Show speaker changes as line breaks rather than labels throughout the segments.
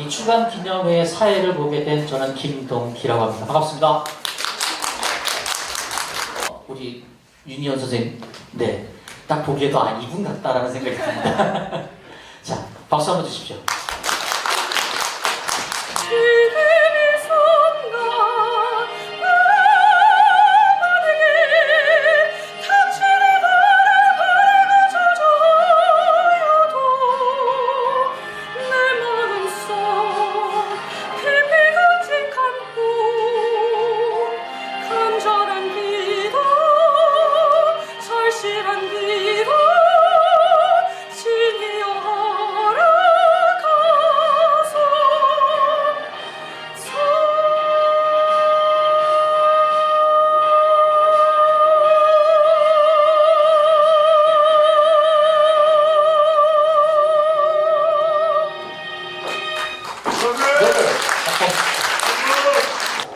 이 추감 기념회 사회를 보게 된 저는 김동기라고 합니다. 반갑습니다. 우리 윤희원 선생님, 네, 딱 보기에도 이분 같다라는 생각이 듭니다. 자, 박수 한번 주십시오.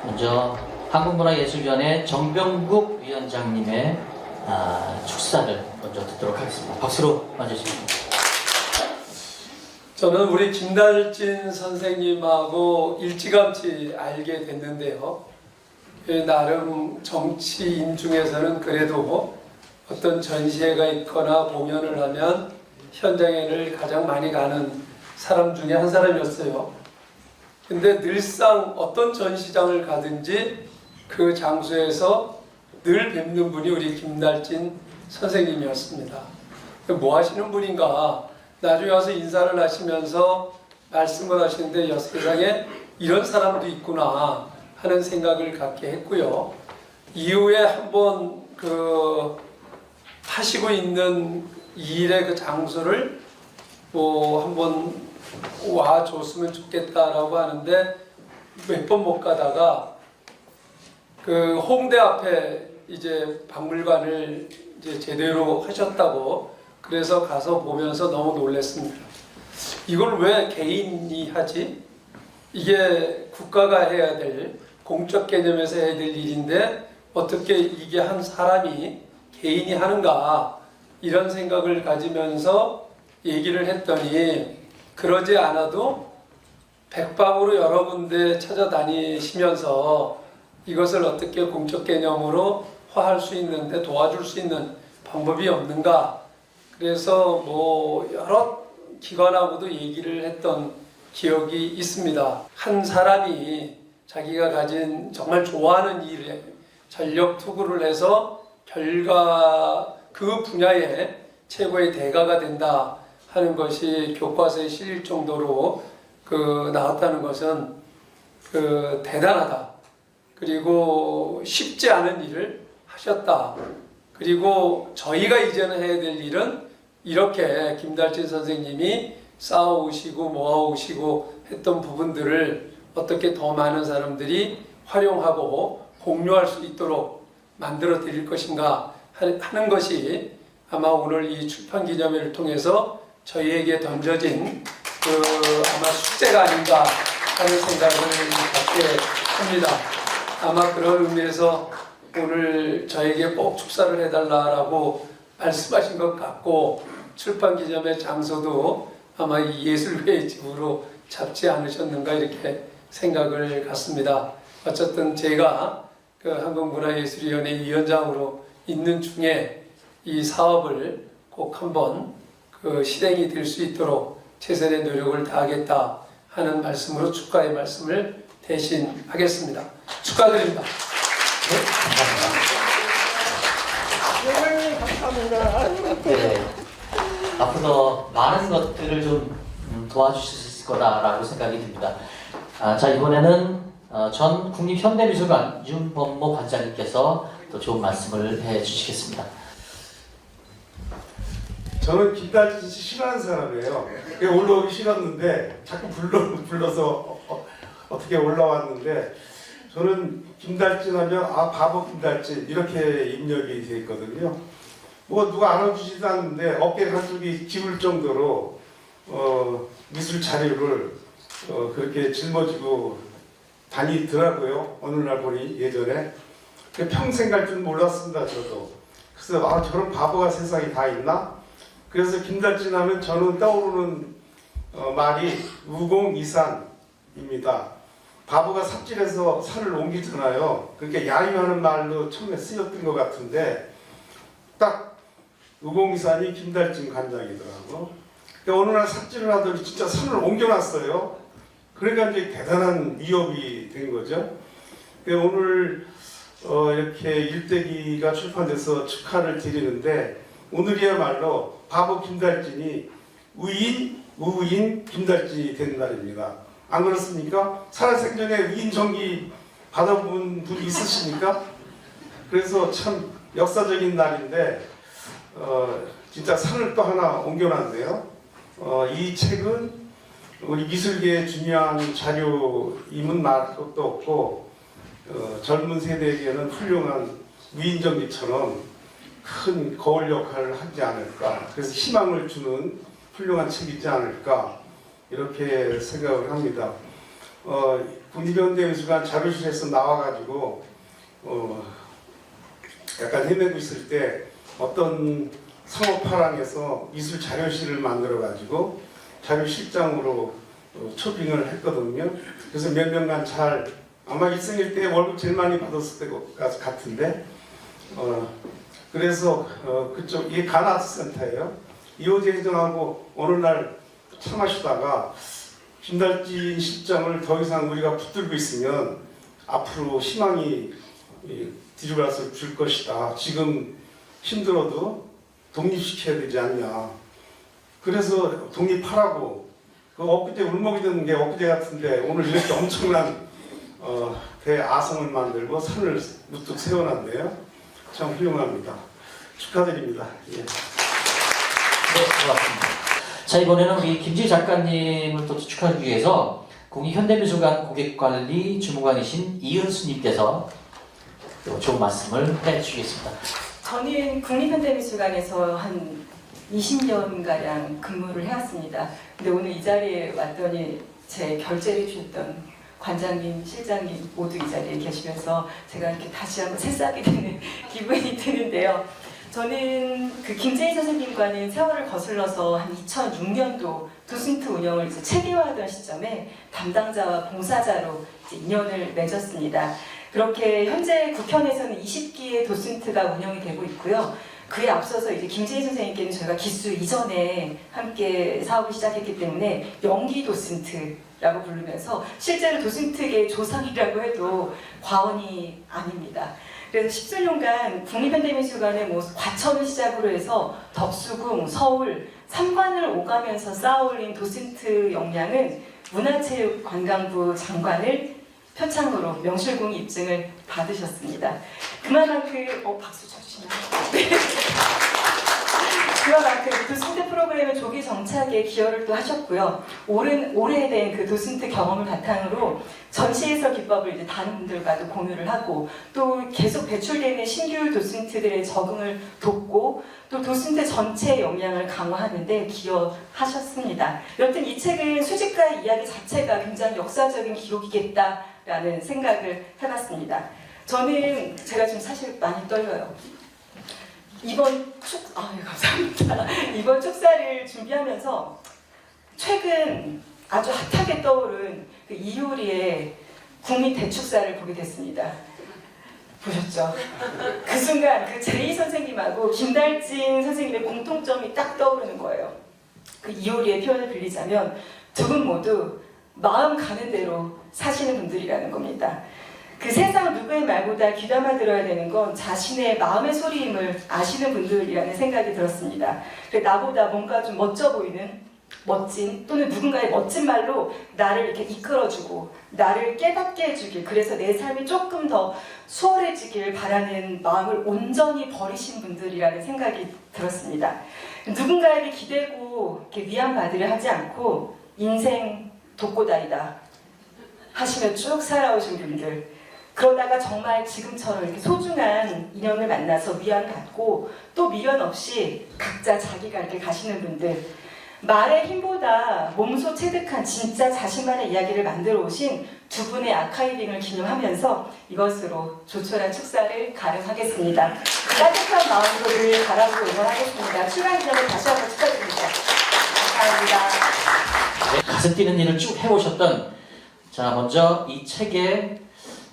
먼저 한국문화예술위원회 정병국 위원장님의 축사를 먼저 듣도록 하겠습니다. 박수로 맞으십시오.
저는 우리 김달진 선생님하고 일찌감치 알게 됐는데요. 나름 정치인 중에서는 그래도 어떤 전시회가 있거나 공연을 하면 현장에를 가장 많이 가는 사람 중에 한 사람이었어요. 근데 늘상 어떤 전시장을 가든지 그 장소에서 늘 뵙는 분이 우리 김달진 선생님이었습니다. 뭐 하시는 분인가? 나중에 와서 인사를 하시면서 말씀을 하시는데 세상에 이런 사람도 있구나 하는 생각을 갖게 했고요. 이후에 한번 하시고 있는 일의 그 장소를 한번 와줬으면 좋겠다라고 하는데 몇 번 못 가다가 홍대 앞에 이제 박물관을 이제 제대로 하셨다고 그래서 가서 보면서 너무 놀랐습니다. 이걸 왜 개인이 하지? 이게 국가가 해야 될 공적 개념에서 해야 될 일인데 어떻게 이게 한 사람이 개인이 하는가 이런 생각을 가지면서 얘기를 했더니 그러지 않아도 백방으로 여러 군데 찾아다니시면서 이것을 어떻게 공적 개념으로 화할 수 있는데 도와줄 수 있는 방법이 없는가. 그래서 여러 기관하고도 얘기를 했던 기억이 있습니다. 한 사람이 자기가 가진 정말 좋아하는 일에 전력 투구를 해서 결과 그 분야에 최고의 대가가 된다 하는 것이 교과서에 실릴 정도로 나왔다는 것은 대단하다. 그리고 쉽지 않은 일을 하셨다. 그리고 저희가 이제는 해야 될 일은 이렇게 김달진 선생님이 쌓아오시고 모아오시고 했던 부분들을 어떻게 더 많은 사람들이 활용하고 공유할 수 있도록 만들어 드릴 것인가 하는 것이 아마 오늘 이 출판 기념회를 통해서 저희에게 던져진 아마 숙제가 아닌가 하는 생각을 갖게 합니다. 아마 그런 의미에서 오늘 저에게 꼭 축사를 해달라고 말씀하신 것 같고 출판 기념회 장소도 아마 이 예술회의 집으로 잡지 않으셨는가 이렇게 생각을 갖습니다. 어쨌든 제가 한국문화예술위원회 위원장으로 있는 중에 이 사업을 꼭 한번 실행이 될 수 있도록 최선의 노력을 다하겠다 하는 말씀으로 축하의 말씀을 대신 하겠습니다. 축하드립니다.
네, 감사합니다.
네, 앞으로 많은 것들을 좀 도와주실 수 있을 거다라고 생각이 듭니다. 자, 이번에는 전 국립현대미술관 윤범모 관장님께서 또 좋은 말씀을 해주시겠습니다.
저는 김달진 씨 싫어하는 사람이에요. 올라오기 싫었는데 자꾸 불러서 어떻게 올라왔는데 저는 김달진 하면 바보 김달진 이렇게 입력이 돼 있거든요. 누가 알아주지도 않는데 어깨 한쪽이 기울 정도로 미술 자료를 그렇게 짊어지고 다니더라고요. 어느 날 보니 예전에. 평생 갈 줄 몰랐습니다. 저도. 그래서 저런 바보가 세상에 다 있나? 그래서 김달진 하면 저는 떠오르는 말이 우공이산 바보입니다. 바보가 삽질해서 산을 옮기잖아요. 그러니까 야유하는 말로 처음에 쓰였던 것 같은데 딱 의공산이 김달진 관장이더라고. 그러니까 어느 날 삽질을 하더니 진짜 산을 옮겨놨어요. 그러니까 이제 대단한 위협이 된 거죠. 그러니까 오늘 이렇게 일대기가 출판돼서 축하를 드리는데 오늘이야말로 바보 김달진이 의인 김달진이 된 날입니다. 안 그렇습니까? 살아생전에 의인 정기 받아본 분 있으십니까? 그래서 참 역사적인 날인데 진짜 산을 또 하나 옮겨놨네요. 이 책은 우리 미술계의 중요한 자료임은 말 것도 없고 젊은 세대에게는 훌륭한 위인정기처럼 큰 거울 역할을 하지 않을까. 그래서 희망을 주는 훌륭한 책이지 않을까 이렇게 생각을 합니다. 국립현대미술관 자료실에서 나와가지고 약간 헤매고 있을 때 어떤 상업파랑에서 미술 자료실을 만들어가지고 자료실장으로 초빙을 했거든요. 그래서 몇 년간 잘 아마 일생일 때 월급 제일 많이 받았을 것 같은데 그래서 그쪽 이게 가나아트센터예요. 이호재 회장하고 어느 날 차 마시다가 김달진 실장을 더 이상 우리가 붙들고 있으면 앞으로 희망이 뒤집어서 줄 것이다. 지금 힘들어도 독립시켜야 되지 않냐. 그래서 독립하라고. 그 엊그제 울먹이 든 게 엊그제 같은데 오늘 이렇게 엄청난 대아성을 만들고 산을 우뚝 세워놨네요. 참 훌륭합니다. 축하드립니다. 예.
네, 고맙습니다. 자, 이번에는 우리 김지 작가님을 또 축하하기 위해서 국립현대미술관 고객관리 주무관이신 이은수님께서 또 좋은 말씀을 해주시겠습니다.
저는 국립현대미술관에서 한 20년가량 근무를 해왔습니다. 근데 오늘 이 자리에 왔더니 제 결재를 주셨던 관장님, 실장님 모두 이 자리에 계시면서 제가 이렇게 다시 한번 새싹이 되는 기분이 드는데요. 저는 그 김재희 선생님과는 세월을 거슬러서 한 2006년도 도슨트 운영을 이제 체계화하던 시점에 담당자와 봉사자로 이제 인연을 맺었습니다. 그렇게 현재 국현에서는 20기의 도슨트가 운영이 되고 있고요. 그에 앞서서 이제 김재희 선생님께는 저희가 기수 이전에 함께 사업을 시작했기 때문에 영기 도슨트라고 부르면서 실제로 도슨트계의 조상이라고 해도 과언이 아닙니다. 그래서 10수년간 국립현대미술관의 뭐 과천을 시작으로 해서 덕수궁, 서울, 삼관을 오가면서 쌓아올린 도슨트 역량은 문화체육관광부 장관을 표창으로 명실공히 입증을 받으셨습니다. 그만큼 박수 쳐주시나요? 네. 그만큼 도슨트 프로그램의 조기 정착에 기여를 또 하셨고요. 오래된 그 도슨트 경험을 바탕으로 전시해설 기법을 이제 다른 분들과도 공유를 하고 또 계속 배출되는 신규 도슨트들의 적응을 돕고 또 도슨트 전체의 역량을 강화하는 데 기여하셨습니다. 여튼 이 책은 수집가의 이야기 자체가 굉장히 역사적인 기록이겠다라는 생각을 해봤습니다. 제가 지금 사실 많이 떨려요. 감사합니다. 이번 축사를 준비하면서 최근 아주 핫하게 떠오른 그 이효리의 국민 대축사를 보게 됐습니다. 보셨죠? 그 순간 그 제이 선생님하고 김달진 선생님의 공통점이 딱 떠오르는 거예요. 그 이효리의 표현을 빌리자면 두 분 모두 마음 가는 대로 사시는 분들이라는 겁니다. 그 세상 누구의 말보다 귀담아 들어야 되는 건 자신의 마음의 소리임을 아시는 분들이라는 생각이 들었습니다. 나보다 뭔가 좀 멋져 보이는 멋진 또는 누군가의 멋진 말로 나를 이렇게 이끌어주고 나를 깨닫게 해주길, 그래서 내 삶이 조금 더 수월해지길 바라는 마음을 온전히 버리신 분들이라는 생각이 들었습니다. 누군가에게 기대고 이렇게 위안받으려 하지 않고 인생 돕고다이다 하시며 쭉 살아오신 분들, 그러다가 정말 지금처럼 이렇게 소중한 인연을 만나서 위안받고 또 미련 없이 각자 자기가 이렇게 가시는 분들, 말의 힘보다 몸소 체득한 진짜 자신만의 이야기를 만들어 오신 두 분의 아카이빙을 기념하면서 이것으로 조촐한 축사를 가름하겠습니다. 따뜻한 마음으로 늘 바라고 응원하겠습니다. 출간 기념을 다시 한번 축하드립니다. 감사합니다.
네, 가슴 뛰는 일을 쭉 해오셨던 자, 먼저 이 책에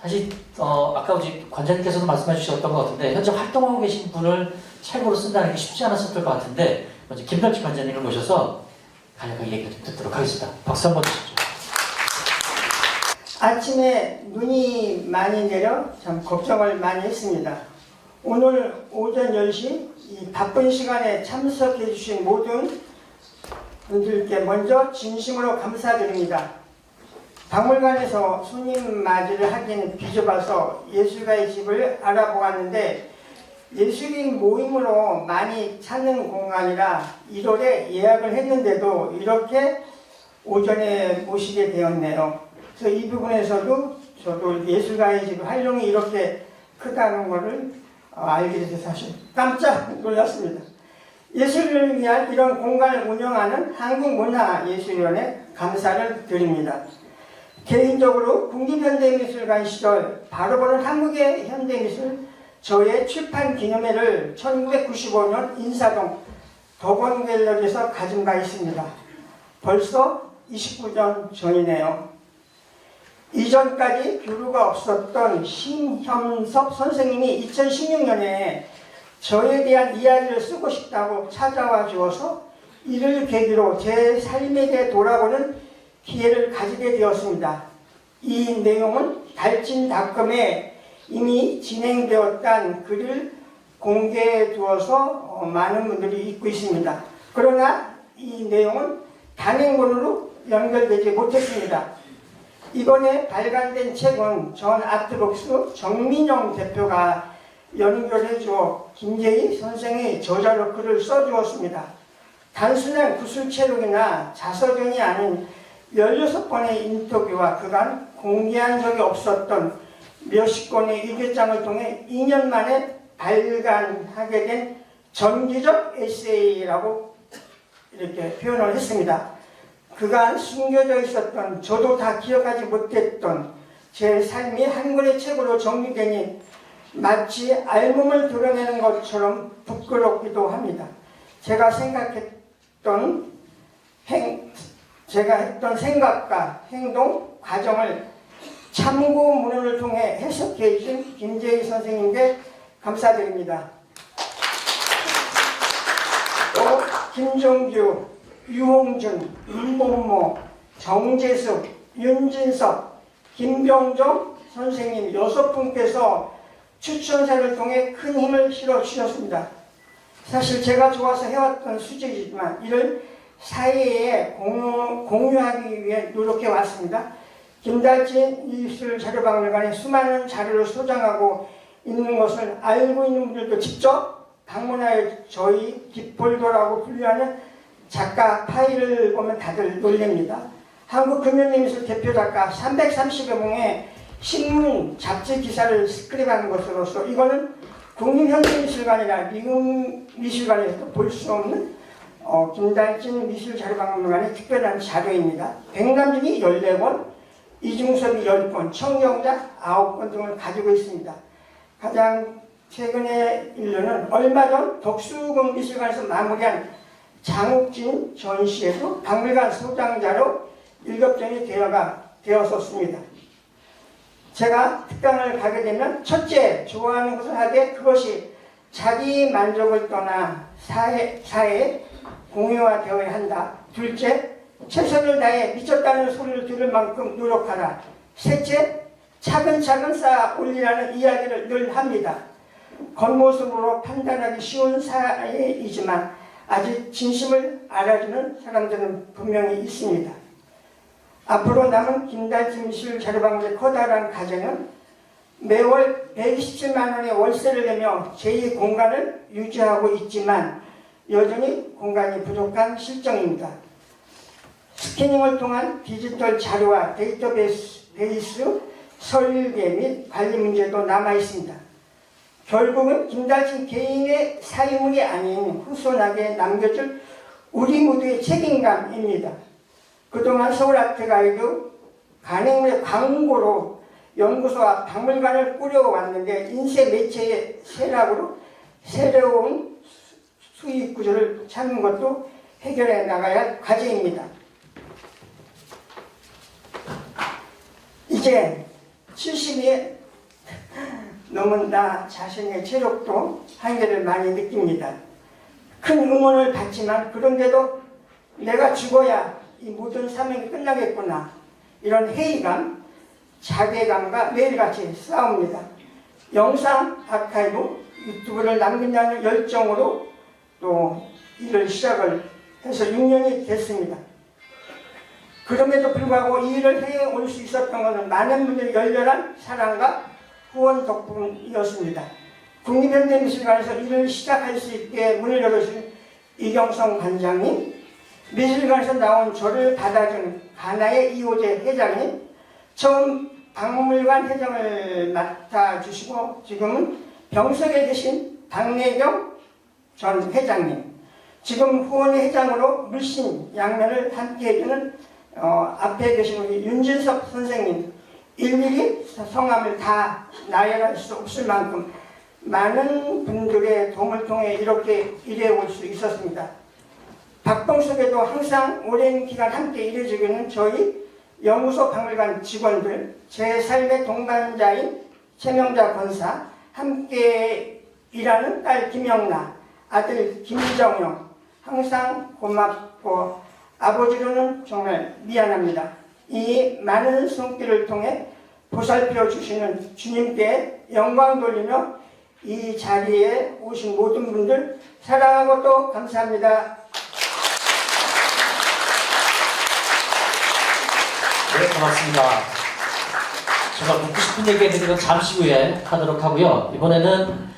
사실 아까 우리 관장님께서도 말씀해 주셨던 것 같은데 현재 활동하고 계신 분을 책으로 쓴다는 게 쉽지 않았을 것 같은데 먼저 김달치 관장님을 모셔서 간략하게 얘기를 좀 듣도록 하겠습니다. 박수 한번 주시죠.
아침에 눈이 많이 내려 참 걱정을 많이 했습니다. 오늘 오전 10시 이 바쁜 시간에 참석해 주신 모든 분들께 먼저 진심으로 감사드립니다. 박물관에서 손님 맞이를 하기는 비좁아서 예술가의 집을 알아보았는데 예술인 모임으로 많이 찾는 공간이라 1월에 예약을 했는데도 이렇게 오전에 모시게 되었네요. 그래서 이 부분에서도 저도 예술가의 집 활용이 이렇게 크다는 것을 알게 돼서 사실 깜짝 놀랐습니다. 예술을 위한 이런 공간을 운영하는 한국문화예술위원회 감사를 드립니다. 개인적으로 국립현대미술관 시절 바로 보는 한국의 현대미술 저의 출판 기념회를 1995년 인사동 덕원갤러리에서 가진 바 있습니다. 벌써 29년 전이네요. 이전까지 교류가 없었던 심현섭 선생님이 2016년에 저에 대한 이야기를 쓰고 싶다고 찾아와 주어서 이를 계기로 제 삶에 대해 돌아보는 기회를 가지게 되었습니다. 이 내용은 달진닷컴에 이미 진행되었던 글을 공개해 두어서 많은 분들이 읽고 있습니다. 그러나 이 내용은 단행본으로 연결되지 못했습니다. 이번에 발간된 책은 전 아트복스 정민영 대표가 연결해 주어 김재희 선생의 저자로 글을 써주었습니다. 단순한 구술체록이나 자서전이 아닌 16번의 인터뷰와 그간 공개한 적이 없었던 몇십 권의 일기장을 통해 2년 만에 발간하게 된 전기적 에세이라고 이렇게 표현을 했습니다. 그간 숨겨져 있었던 저도 다 기억하지 못했던 제 삶이 한 권의 책으로 정리되니 마치 알몸을 드러내는 것처럼 부끄럽기도 합니다. 제가 했던 생각과 행동, 과정을 참고문헌을 통해 해석해 주신 김재희 선생님께 감사드립니다. 또 김종규, 유홍준, 윤범모, 정재숙, 윤진석, 김병정 선생님 6분께서 추천사를 통해 큰 힘을 실어주셨습니다. 사실 제가 좋아서 해왔던 수제이지만 이를 사회에 공유하기 위해 노력해 왔습니다. 김달진 미술자료박물관에 수많은 자료를 소장하고 있는 것을 알고 있는 분들도 직접 방문하여 저희 딥폴더라고 분류하는 작가 파일을 보면 다들 놀랍니다. 한국금연미술 대표 작가 330여 명의 신문, 잡지 기사를 스크립한 것으로서 이거는 국립현대미술관이나 미국미술관에서도 볼 수 없는 김달진 미술자료박물관의 특별한 자료입니다. 백남준이 14권, 이중섭이 10권, 청경작 9권 등을 가지고 있습니다. 가장 최근의 일로는 얼마 전 덕수궁 미술관에서 마무리한 장욱진 전시에도 박물관 소장자로 일급전이 되었었습니다. 제가 특강을 가게 되면 첫째, 좋아하는 것을 하되 그것이 자기 만족을 떠나 사회에 공유화되어야 한다. 둘째, 최선을 다해 미쳤다는 소리를 들을 만큼 노력하라. 셋째, 차근차근 쌓아 올리라는 이야기를 늘 합니다. 겉모습으로 판단하기 쉬운 사회이지만 아직 진심을 알아주는 사람들은 분명히 있습니다. 앞으로 남은 김달진 미술자료박물관의 커다란 과제는 매월 127만 원의 월세를 내며 제2공간을 유지하고 있지만 여전히 공간이 부족한 실정입니다. 스캐닝을 통한 디지털 자료와 데이터베이스 설계 및 관리 문제도 남아있습니다. 결국은 김달진 개인의 사유물이 아닌 후손에게 남겨줄 우리 모두의 책임감입니다. 그동안 서울아트가이드 간행물의 광고로 연구소와 박물관을 꾸려왔는데 인쇄 매체의 쇠락으로 새로운 수익 구조를 찾는 것도 해결해 나가야 할 과제입니다. 이제 70이 넘은 나 자신의 체력도 한계를 많이 느낍니다. 큰 응원을 받지만 그런데도 내가 죽어야 이 모든 사명이 끝나겠구나, 이런 회의감, 자괴감과 매일같이 싸웁니다. 영상 아카이브, 유튜브를 남긴다는 열정으로 또 일을 시작을 해서 6년이 됐습니다. 그럼에도 불구하고 이 일을 해올 수 있었던 것은 많은 분들의 열렬한 사랑과 후원 덕분이었습니다. 국립현대미술관에서 일을 시작할 수 있게 문을 열어주신 이경성 관장님, 미술관에서 나온 저를 받아준 가나의 이호재 회장님, 처음 박물관 회장을 맡아주시고 지금은 병석에 계신 박내경 전 회장님, 지금 후원회 회장으로 물씬 양면을 함께 해주는 앞에 계신 우리 윤진석 선생님, 일일이 성함을 다 나열할 수 없을 만큼 많은 분들의 도움을 통해 이렇게 일해올 수 있었습니다. 박봉석에도 항상 오랜 기간 함께 일해주기는 저희 연구소 박물관 직원들, 제 삶의 동반자인 최명자 권사, 함께 일하는 딸 김영나, 아들 김정영, 항상 고맙고 아버지로는 정말 미안합니다. 이 많은 손길을 통해 보살펴 주시는 주님께 영광 돌리며 이 자리에 오신 모든 분들 사랑하고 또 감사합니다.
네, 고맙습니다. 제가 묻고 싶은 얘기 있는데 이건 잠시 후에 하도록 하고요. 이번에는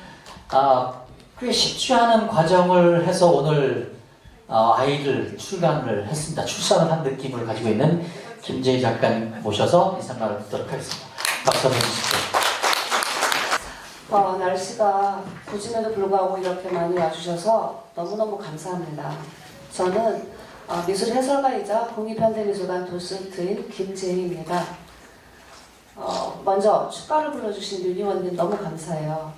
꽤 쉽지 않은 과정을 해서 오늘 아이를 출산을 했습니다. 출산을 한 느낌을 가지고 있는 김재희 작가님 모셔서 인사 나누도록 하겠습니다. 박수 한번 주십시오.
날씨가 부짐에도 불구하고 이렇게 많이 와주셔서 너무너무 감사합니다. 저는 미술 해설가이자 국립현대미술관 도슨트인 김재희입니다. 먼저 축가를 불러주신 윤희원님 너무 감사해요.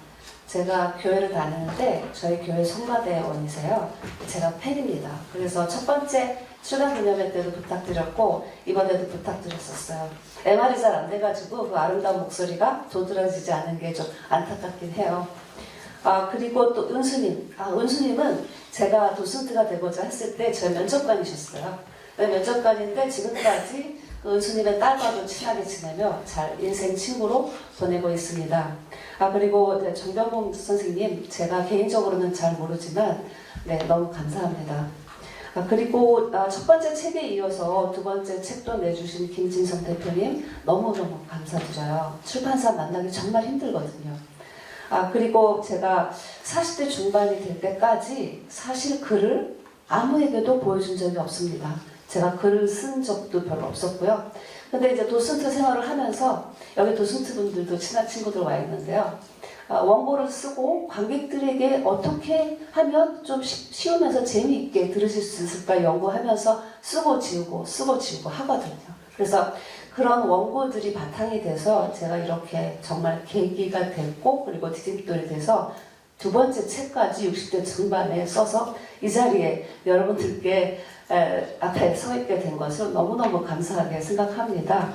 제가 교회를 다니는데 저희 교회 성가대원이세요. 제가 팬입니다. 그래서 첫 번째 출간 기념회 때도 부탁드렸고 이번에도 부탁드렸었어요. MR이 잘 안 돼가지고 그 아름다운 목소리가 도드라지지 않은 게 좀 안타깝긴 해요. 그리고 또 은수님. 은수님은 제가 도슨트가 되고자 했을 때 저희 면접관이셨어요. 면접관인데 지금까지 그 은수님의 딸과도 친하게 지내며 잘 인생 친구로 보내고 있습니다. 그리고 정병봉 선생님, 제가 개인적으로는 잘 모르지만 너무 감사합니다. 그리고 첫 번째 책에 이어서 두 번째 책도 내주신 김진성 대표님 너무너무 감사드려요. 출판사 만나기 정말 힘들거든요. 그리고 제가 40대 중반이 될 때까지 사실 글을 아무에게도 보여준 적이 없습니다. 제가 글을 쓴 적도 별로 없었고요. 근데 이제 도슨트 생활을 하면서 여기 도슨트 분들도 친한 친구들 와 있는데요. 원고를 쓰고 관객들에게 어떻게 하면 좀 쉬우면서 재미있게 들으실 수 있을까 연구하면서 쓰고 지우고 하거든요. 그래서 그런 원고들이 바탕이 돼서 제가 이렇게 정말 계기가 됐고 그리고 디딤돌이 돼서 두 번째 책까지 60대 중반에 써서 이 자리에 여러분들께 앞에 서 있게 된 것을 너무너무 감사하게 생각합니다.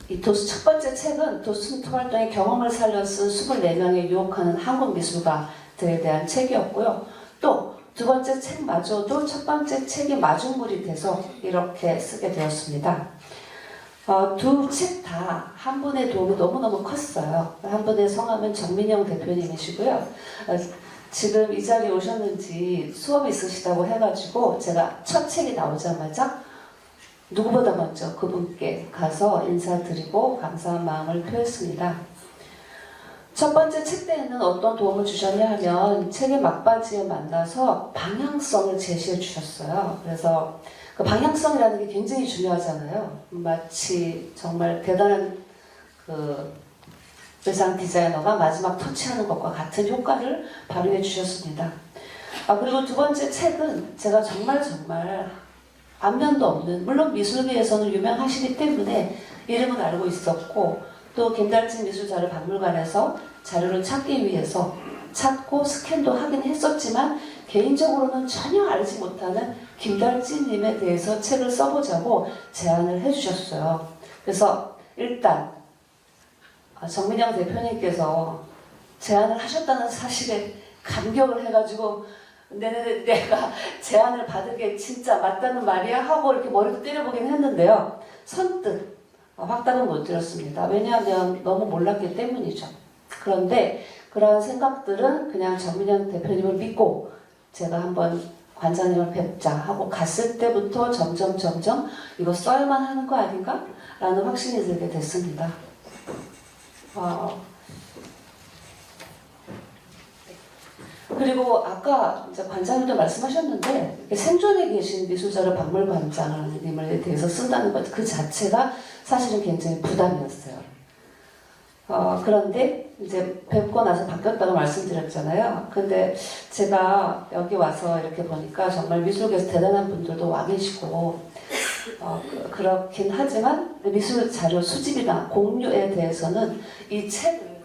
이 첫 번째 책은 도슨트 활동의 경험을 살려 쓴 24명의 유혹하는 한국 미술가들에 대한 책이었고요. 또 두 번째 책마저도 첫 번째 책이 마중물이 돼서 이렇게 쓰게 되었습니다. 두 책 다 한 분의 도움이 너무너무 컸어요. 한 분의 성함은 정민영 대표님이시고요. 지금 이 자리에 오셨는지 수업이 있으시다고 해가지고 제가 첫 책이 나오자마자 누구보다 먼저 그분께 가서 인사드리고 감사한 마음을 표했습니다. 첫 번째 책 때에는 어떤 도움을 주셨냐 하면 책의 막바지에 만나서 방향성을 제시해 주셨어요. 그래서 그 방향성이라는 게 굉장히 중요하잖아요. 마치 정말 대단한 그 의상 디자이너가 마지막 터치하는 것과 같은 효과를 발휘해 주셨습니다. 그리고 두 번째 책은 제가 정말 안면도 없는, 물론 미술계에서는 유명하시기 때문에 이름은 알고 있었고 또 김달진 미술자료박물관에서 자료를 찾기 위해서 찾고 스캔도 하긴 했었지만 개인적으로는 전혀 알지 못하는 김달진님에 대해서 책을 써보자고 제안을 해주셨어요. 그래서 일단 정민영 대표님께서 제안을 하셨다는 사실에 감격을 해가지고 내가 제안을 받은 게 진짜 맞다는 말이야 하고 이렇게 머리도 때려보긴 했는데요. 선뜻 확답은 못 드렸습니다. 왜냐하면 너무 몰랐기 때문이죠. 그런데 그러한 생각들은 그냥 정민영 대표님을 믿고 제가 한번 관장님을 뵙자 하고 갔을 때부터 점점 이거 써야만 하는 거 아닌가? 라는 확신이 들게 됐습니다. 그리고 아까 이제 관장님도 말씀하셨는데 생존에 계신 미술자료 박물관장님에 대해서 쓴다는 것 그 자체가 사실은 굉장히 부담이었어요. 그런데 이제 뵙고 나서 바뀌었다고 말씀드렸잖아요. 근데 제가 여기 와서 이렇게 보니까 정말 미술계에서 대단한 분들도 와 계시고 그렇긴 하지만 미술 자료 수집이나 공유에 대해서는 이 책을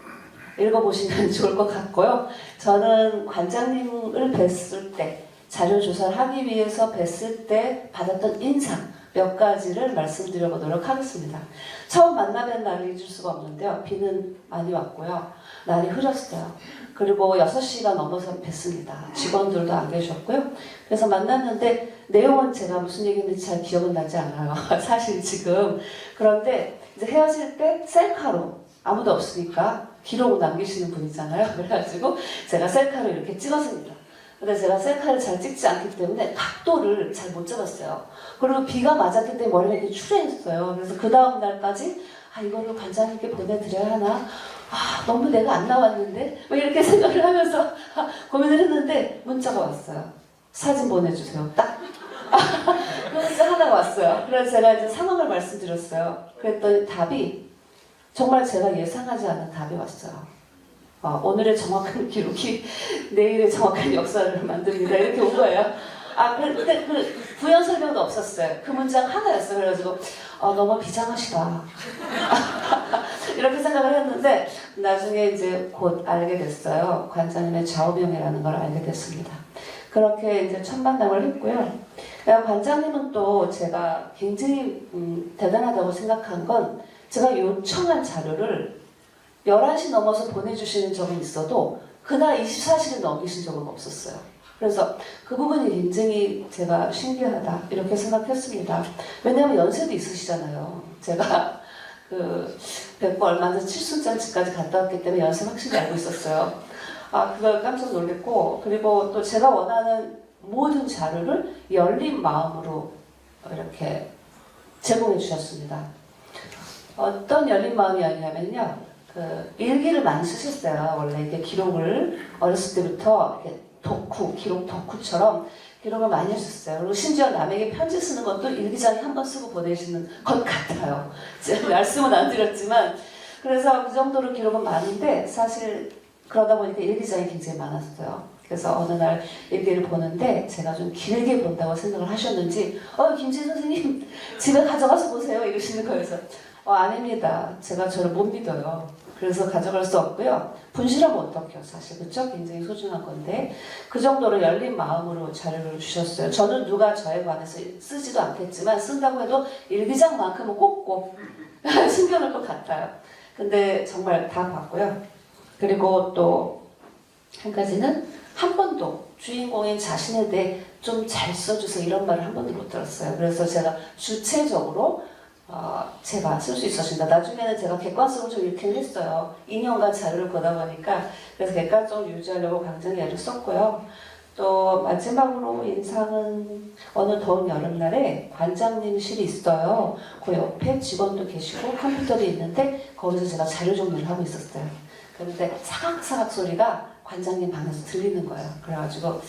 읽어보시면 좋을 것 같고요. 저는 관장님을 뵀을 때 자료 조사를 하기 위해서 뵀을 때 받았던 인상 몇 가지를 말씀드려보도록 하겠습니다. 처음 만나뵌 날을 잊을 수가 없는데요. 비는 많이 왔고요. 날이 흐렸어요. 그리고 6시가 넘어서 뵀습니다. 직원들도 안 계셨고요. 그래서 만났는데 내용은 제가 무슨 얘기인지 잘 기억은 나지 않아요. 사실 지금. 그런데 이제 헤어질 때 셀카로 아무도 없으니까 기록을 남기시는 분이잖아요. 그래가지고 제가 셀카로 이렇게 찍었습니다. 근데 제가 셀카를 잘 찍지 않기 때문에 각도를 잘 못 잡았어요. 그리고 비가 맞았기 때문에 머리가 이렇게 추레했어요. 그래서 그 다음 날까지 이거를 관장님께 보내드려야 하나? 너무 내가 안 나왔는데? 뭐 이렇게 생각을 하면서 고민을 했는데 문자가 왔어요. 사진 보내주세요. 딱. 그 문자 하나가 왔어요. 그래서 제가 이제 상황을 말씀드렸어요. 그랬더니 답이 정말 제가 예상하지 않은 답이 왔어요. 오늘의 정확한 기록이 내일의 정확한 역사를 만듭니다. 이렇게 온 거예요. 근데 그 부연 설명도 없었어요. 그 문장 하나였어요. 그래가지고 너무 비장하시다. 이렇게 생각을 했는데 나중에 이제 곧 알게 됐어요. 관장님의 좌우명이라는 걸 알게 됐습니다. 그렇게 이제 첫 만남을 했고요. 관장님은 또 제가 굉장히 대단하다고 생각한 건 제가 요청한 자료를 11시 넘어서 보내주시는 적은 있어도 그날 24시를 넘기신 적은 없었어요. 그래서 그 부분이 굉장히 제가 신기하다 이렇게 생각했습니다. 왜냐하면 연세도 있으시잖아요. 제가 그 뵙고 얼마 전 칠순잔치까지 갔다 왔기 때문에 연세 확실히 알고 있었어요. 그걸 깜짝 놀랐고 그리고 또 제가 원하는 모든 자료를 열린 마음으로 이렇게 제공해 주셨습니다. 어떤 열린 마음이었냐면요. 일기를 많이 쓰셨어요. 원래 이렇게 기록을 어렸을 때부터 이렇게 기록 덕후처럼 기록을 많이 하셨어요. 그리고 심지어 남에게 편지 쓰는 것도 일기장에 한번 쓰고 보내시는 것 같아요. 제가 말씀은 안 드렸지만 그래서 그 정도로 기록은 많은데 사실 그러다 보니까 일기장이 굉장히 많았어요. 그래서 어느 날 일기를 보는데 제가 좀 길게 본다고 생각을 하셨는지 김지 선생님 집에 가져가서 보세요 이러시는 거예요. 그래서 아닙니다. 제가 저를 못 믿어요. 그래서 가져갈 수 없고요. 분실하면 어떡해요, 사실. 그쵸? 굉장히 소중한 건데. 그 정도로 열린 마음으로 자료를 주셨어요. 저는 누가 저에 관해서 쓰지도 않겠지만, 쓴다고 해도 일기장만큼은 꼭꼭 숨겨놓을 것 같아요. 근데 정말 다 봤고요. 그리고 또 한 가지는 한 번도 주인공인 자신에 대해 좀 잘 써주세요. 이런 말을 한 번도 못 들었어요. 그래서 제가 주체적으로 제가 쓸 수 있었습니다. 나중에는 제가 객관성을 좀 잃긴 했어요. 2년간 자료를 보다 보니까. 그래서 객관성을 유지하려고 굉장히 애를 썼고요. 또 마지막으로 인상은 어느 더운 여름날에 관장님실이 있어요. 그 옆에 직원도 계시고 컴퓨터도 있는데 거기서 제가 자료 정리를 하고 있었어요. 그런데 사각사각 소리가 관장님 방에서 들리는 거예요. 그래가지고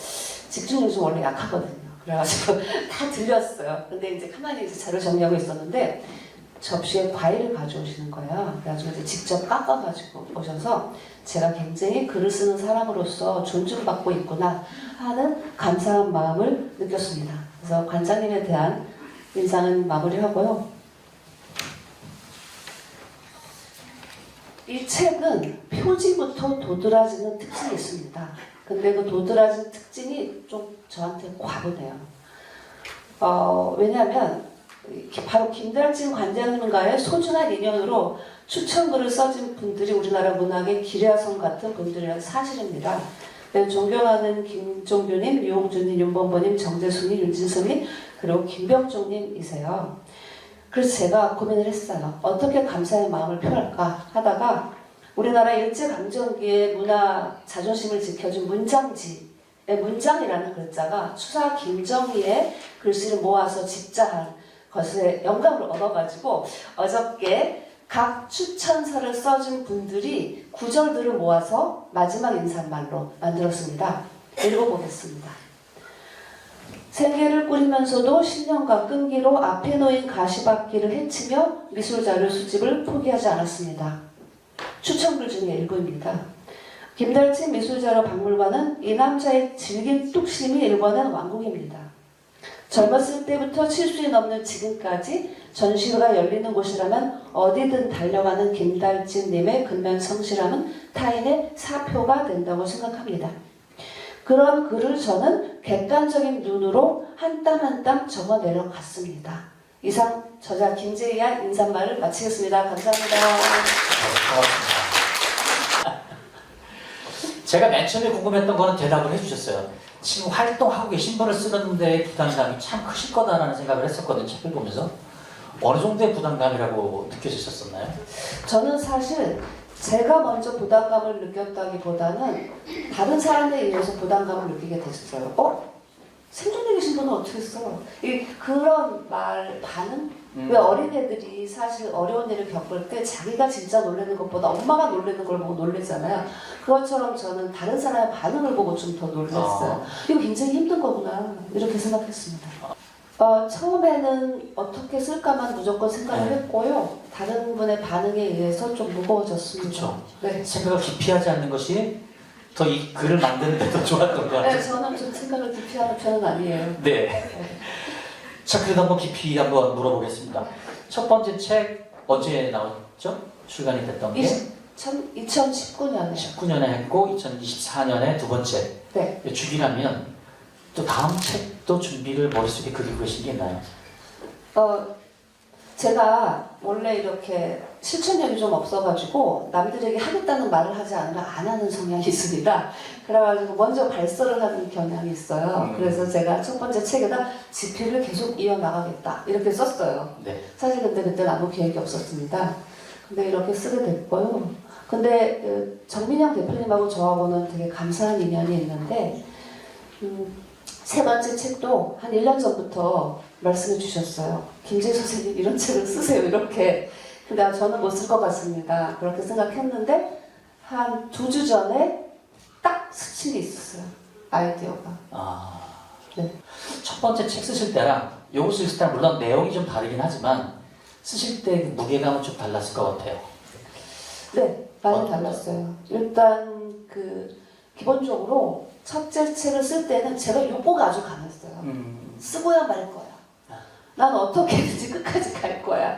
집중력이 좀 원래 약하거든요. 그래가지고 다 들렸어요. 근데 이제 가만히 이제 자료 정리하고 있었는데 접시에 과일을 가져오시는 거예요. 그래가지고 이제 직접 깎아가지고 오셔서 제가 굉장히 글을 쓰는 사람으로서 존중받고 있구나 하는 감사한 마음을 느꼈습니다. 그래서 관장님에 대한 인상은 마무리하고요. 이 책은 표지부터 도드라지는 특징이 있습니다. 근데 그 도드라진 특징이 좀 저한테 과분해요. 왜냐하면 바로 김달진 관장님과의 소중한 인연으로 추천글을 써준 분들이 우리나라 문학의 기레아성 같은 분들이라는 사실입니다. 존경하는 김종규님, 유홍준님, 윤범보님, 정재수님, 윤진성님, 그리고 김병종님이세요. 그래서 제가 고민을 했어요. 어떻게 감사의 마음을 표할까 하다가 우리나라 일제강점기의 문화 자존심을 지켜준 문장지의 문장이라는 글자가 추사 김정희의 글씨를 모아서 집자한 것에 영감을 얻어가지고 어저께 각 추천서를 써준 분들이 구절들을 모아서 마지막 인사말로 만들었습니다. 읽어보겠습니다. 생계를 꾸리면서도 10년간 끈기로 앞에 놓인 가시밭길을 헤치며 미술자료 수집을 포기하지 않았습니다. 추천글 중에 일부입니다. 김달진 미술자료 박물관은 이 남자의 질긴 뚝심이 일궈낸 왕국입니다. 젊었을 때부터 70이 넘는 지금까지 전시회가 열리는 곳이라면 어디든 달려가는 김달진님의 근면 성실함은 타인의 사표가 된다고 생각합니다. 그런 글을 저는 객관적인 눈으로 한 땀 한 땀 적어 내려갔습니다. 이상 저자 김재희의 인사말을 마치겠습니다. 감사합니다.
고맙습니다. 제가 맨 처음에 궁금했던 거는 대답을 해주셨어요. 지금 활동하고 계신 분을 쓰는데 부담감이 참 크실 거다라는 생각을 했었거든요. 책을 보면서. 어느 정도의 부담감이라고 느껴지셨었나요?
저는 사실 제가 먼저 부담감을 느꼈다기보다는 다른 사람에 의해서 부담감을 느끼게 됐어요. 생존에 계신 분은 어떻게 써? 그런 말 반응? 왜 어린애들이 사실 어려운 일을 겪을 때 자기가 진짜 놀라는 것보다 엄마가 놀라는 걸 보고 놀라잖아요. 그것처럼 저는 다른 사람의 반응을 보고 좀 더 놀랐어요. 이거 굉장히 힘든 거구나 이렇게 생각했습니다. 처음에는 어떻게 쓸까만 무조건 생각을 했고요. 다른 분의 반응에 의해서 좀 무거워졌습니다.
그렇죠.
네.
생각을 깊이 하지 않는 것이 더 이 글을 만드는 데 더 좋았던 것 같아요.
네, 저는 좀 생각을 깊이 하는 편은 아니에요.
네. 자, 그래도 한번 깊이 한번 물어보겠습니다. 첫 번째 책 언제 나왔죠? 출간이 됐던 게?
2019년에.
19년에 했고 2024년에 두 번째.
네.
주기라면 또 다음 책도 준비를 머릿속에 그리고 계신 게 있나요?
제가 원래 이렇게 실천력이 좀 없어가지고 남들에게 하겠다는 말을 하지 않으면 안 하는 성향이 있습니다. 그래가지고 먼저 발설을 하는 경향이 있어요. 그래서 제가 첫 번째 책에다 집필을 계속 이어나가겠다 이렇게 썼어요.
네.
사실 근데 그때는 아무 계획이 없었습니다. 근데 이렇게 쓰게 됐고요. 근데 정민영 대표님하고 저하고는 되게 감사한 인연이 있는데 세 번째 책도 한 1년 전부터 말씀해 주셨어요. 김재희 선생님 이런 책을 쓰세요 이렇게. 근데 저는 못 쓸 것 같습니다. 그렇게 생각했는데 한 2주 전에 딱 스친 게 있었어요. 아이디어가. 네.
첫 번째 책 쓰실 때랑 요거 쓰실 때랑 물론 내용이 좀 다르긴 하지만 쓰실 때 그 무게감은 좀 달랐을 것 같아요.
네, 많이 달랐어요. 일단 기본적으로 첫째 책을 쓸 때는 제가 욕구가 아주 강했어요. 쓰고야 말 거야. 난 어떻게든지 끝까지 갈 거야.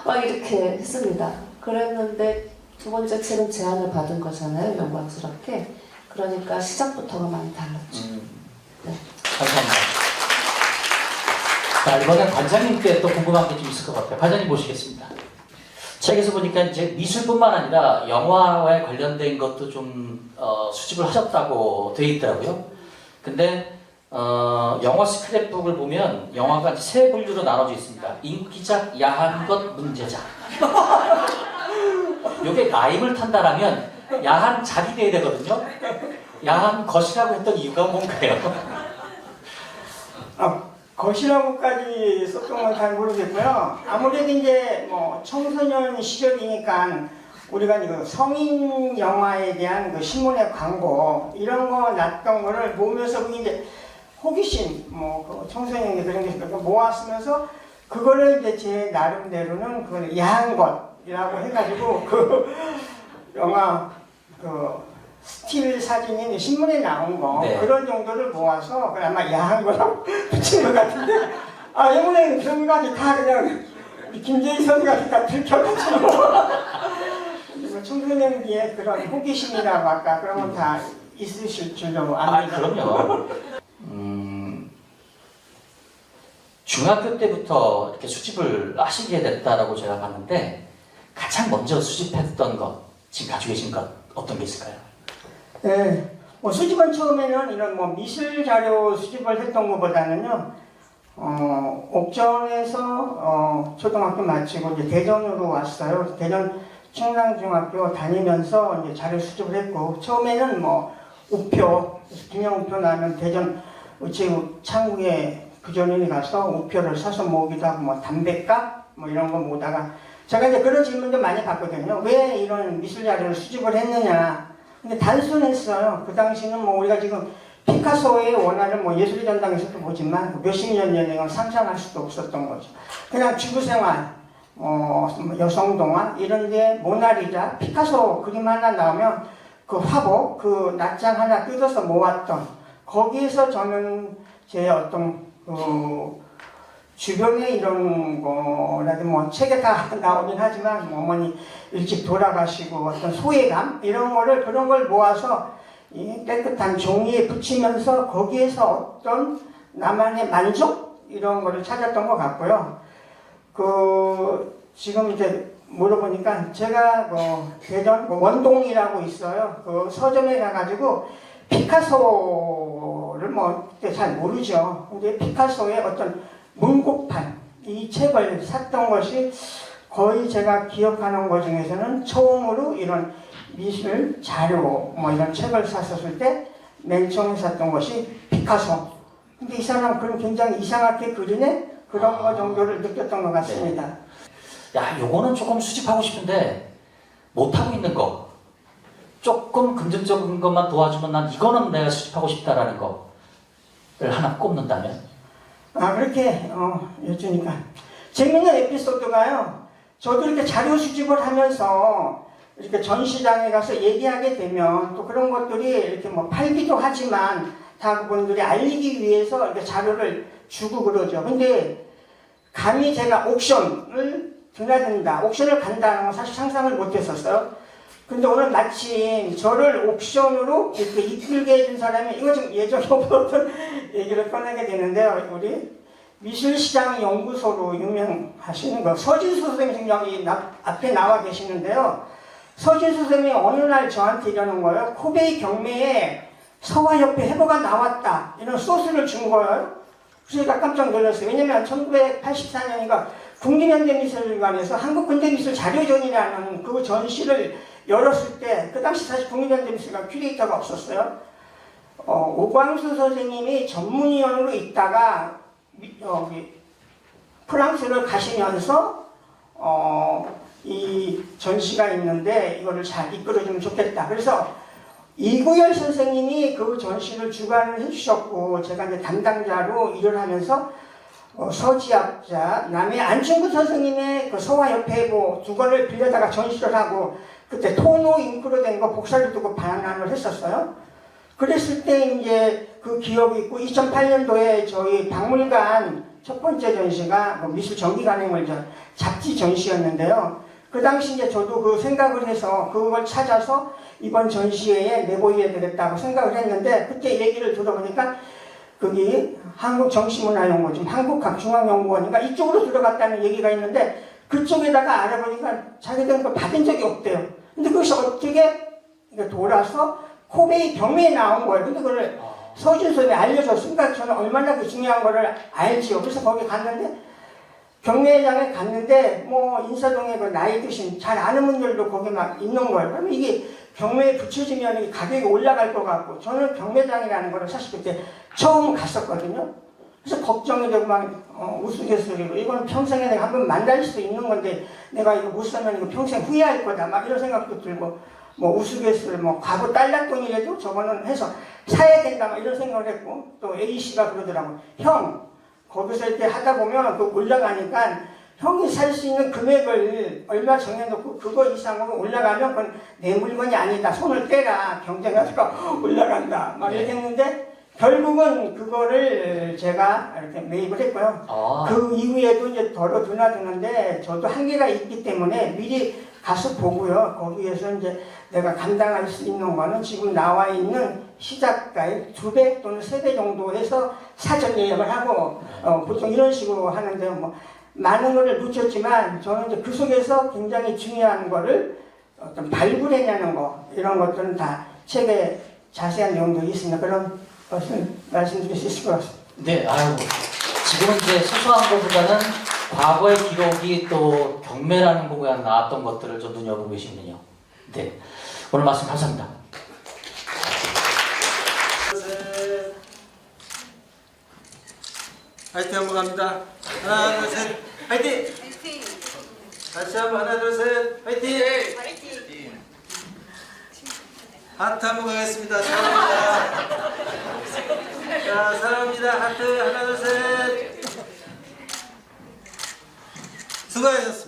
막 이렇게 했습니다. 그랬는데 두 번째 책은 제안을 받은 거잖아요. 영광스럽게. 그러니까 시작부터가 많이 달랐죠. 네.
감사합니다. 자, 이번엔 관장님께 또 궁금한 게 좀 있을 것 같아요. 관장님 모시겠습니다. 책에서 보니까 이제 미술뿐만 아니라 영화와 관련된 것도 좀 수집을 하셨다고 되어 있더라고요. 근데 영화 스크랩북을 보면 영화가 세 분류로 나눠져 있습니다. 인기작, 야한 것, 문제작. 이게 라임을 탄다라면 야한 작이 돼야 되거든요. 야한 것이라고 했던 이유가 뭔가요?
것이라고까지 썼던 건 잘 모르겠고요. 아무래도 이제 뭐 청소년 시절이니까 우리가 이거 성인 영화에 대한 그 신문의 광고 이런 거 났던 거를 보면서 이제 호기심 뭐 그 청소년이 그런 게 있으니까 모았으면서 그거를 이제 제 나름대로는 그걸 야한 것이라고 해가지고 그 영화 그 스틸 사진이 신문에 나온 거
네.
그런 정도를 모아서 그걸 아마 야한 거라고 붙인 것 같은데 이번에 그런 거까지 다 그냥 김재희 선수가 다 들켜가지고 청소년기의 그런 호기심이라고 아까 그런 건 다 있으실 줄로
아,
압니다.
그럼요. 중학교 때부터 이렇게 수집을 하시게 됐다라고 제가 봤는데 가장 먼저 수집했던 것, 지금 가지고 계신 것 어떤 게 있을까요?
네, 뭐 수집은 처음에는 이런 뭐 미술 자료 수집을 했던 것보다는요, 옥천에서 초등학교 마치고 이제 대전으로 왔어요. 대전 충남중학교 다니면서 이제 자료 수집을 했고, 처음에는 뭐 우표, 기념 우표 나면 대전 우체국 창구에 부전인이 가서 우표를 사서 모으기도 하고, 뭐 담배값 뭐 이런 거 모으다가 제가 이제 그런 질문도 많이 받거든요. 왜 이런 미술 자료를 수집을 했느냐? 근데 단순했어요. 그 당시는 뭐 우리가 지금 피카소의 원화를 뭐 예술의 전당에서도 보지만 몇십 년 전에는 상상할 수도 없었던 거죠. 그냥 주부생활, 여성 동화 이런 데 모나리자, 피카소 그림 하나 나오면 그 화보, 그 낱장 하나 뜯어서 모았던 거기에서 저는 제 어떤 주변에 이런 거라도 뭐 책에 다 나오긴 하지만 뭐 어머니 일찍 돌아가시고 어떤 소외감 이런 거를 그런 걸 모아서 이 깨끗한 종이에 붙이면서 거기에서 어떤 나만의 만족 이런 거를 찾았던 것 같고요. 지금 이제 물어보니까 제가 대전 원동이라고 있어요. 그 서점에 가가지고 피카소를 뭐 그때 잘 모르죠. 근데 피카소의 어떤 문고판 이 책을 샀던 것이 거의 제가 기억하는 것 중에서는 처음으로 이런 미술 자료 뭐 이런 책을 샀었을 때 맨 처음에 샀던 것이 피카소. 근데 이 사람 그런 굉장히 이상하게 그리네 그런 거 정도를 느꼈던 것 같습니다.
야, 요거는 조금 수집하고 싶은데 못하고 있는 거, 조금 금전적인 것만 도와주면 난 이거는 내가 수집하고 싶다라는 거를 하나 꼽는다면?
그렇게 여쭈니까 재밌는 에피소드가요. 저도 이렇게 자료 수집을 하면서 이렇게 전시장에 가서 얘기하게 되면 또 그런 것들이 이렇게 뭐 팔기도 하지만 다 그분들이 알리기 위해서 이렇게 자료를 주고 그러죠. 근데 감히 제가 옥션을 드나든다, 옥션을 간다는 건 사실 상상을 못했었어요. 근데 오늘 마침 저를 옥션으로 이렇게 이끌게 해준 사람이 이거 좀 예전에 없었던 얘기를 꺼내게 되는데요. 우리 미술시장 연구소로 유명하시는 거 서진수 선생님 여기 앞에 나와 계시는데요. 서진수 선생님이 어느 날 저한테 이러는 거예요. 코베이 경매에 서화협회 해보가 나왔다. 이런 소스를 준 거예요. 그래서 제가 깜짝 놀랐어요. 왜냐면 1984년인가 국립현대미술관에서 한국근대미술 자료전이라는 그 전시를 열었을 때 그 당시 사실 국립현대미술관 큐레이터가 없었어요. 오광수 선생님이 전문위원으로 있다가 프랑스를 가시면서 이 전시가 있는데 이거를 잘 이끌어주면 좋겠다. 그래서 이구열 선생님이 그 전시를 주관을 해주셨고 제가 이제 담당자로 일을 하면서 서지학자, 남해 안충구 선생님의 그 서화협회고 두 권을 빌려다가 전시를 하고 그때 토노 잉크로 된 거 복사를 두고 반환을 했었어요. 그랬을 때 이제 그 기억이 있고 2008년도에 저희 박물관 첫 번째 전시가 미술 전기간행물 잡지 전시였는데요. 그 당시 이제 저도 그 생각을 해서 그걸 찾아서 이번 전시회에 내보여야 되겠다고 생각을 했는데 그때 얘기를 들어보니까 거기 한국정시문화연구원, 지금 한국각중앙연구원인가 이쪽으로 들어갔다는 얘기가 있는데 그쪽에다가 알아보니까 자기들은 그걸 받은 적이 없대요. 근데 그것이 어떻게 돌아서 코베이 경매에 나온 거예요. 근데 그걸 서진선이 알려줬으니까 저는 얼마나 그 중요한 거를 알지요. 그래서 거기 갔는데 경매장에 갔는데 뭐 인사동에 그 나이 드신 잘 아는 분들도 거기 막 있는 거예요. 그러면 이게 경매에 붙여지면 가격이 올라갈 것 같고 저는 경매장이라는 거를 사실 그때 처음 갔었거든요. 그래서 걱정이 되고 막 우스갯소리로 이건 평생에 내가 한번 만날 수 있는 건데 내가 이거 못 사면 이거 평생 후회할 거다 막 이런 생각도 들고 뭐 우스갯소리 뭐 과거 딸락돈이라도 저거는 해서 사야 된다 막 이런 생각을 했고 또 A씨가 그러더라고. 형 거기서 이렇게 하다 보면 그 올라가니까 형이 살 수 있는 금액을 얼마 정해놓고 그거 이상으로 올라가면 그건 내 물건이 아니다. 손을 떼라. 경쟁하다가 올라간다. 막 이렇게 했는데 결국은 그거를 제가 이렇게 매입을 했고요. 그 이후에도 이제 덜어 드나드는데 저도 한계가 있기 때문에 미리 가서 보고요. 거기에서 이제 내가 감당할 수 있는 거는 지금 나와 있는 시작가의 2배 또는 3배 정도 해서 사전 예약을 하고 보통 이런 식으로 하는데 뭐 많은 거를 놓쳤지만 저는 이제 그 속에서 굉장히 중요한 거를 어떤 발굴해내는 거 이런 것들은 다 책에 자세한 내용도 있습니다. 그런 것을 말씀드릴 수 있을 것 같습니다.
네, 아유, 지금은 이제 소소한 것보다는 과거의 기록이 또 경매라는 부분에 나왔던 것들을 좀 눈여보고 계시군요. 네, 오늘 말씀 감사합니다.
화이팅 한번 갑니다. 하나, 둘, 셋, 화이팅! 다시 한번 하나, 둘, 셋, 화이팅! 하트 한번 가겠습니다. 사랑합니다. 자, 사랑합니다. 하트 하나, 둘, 셋. 수고하셨습니다.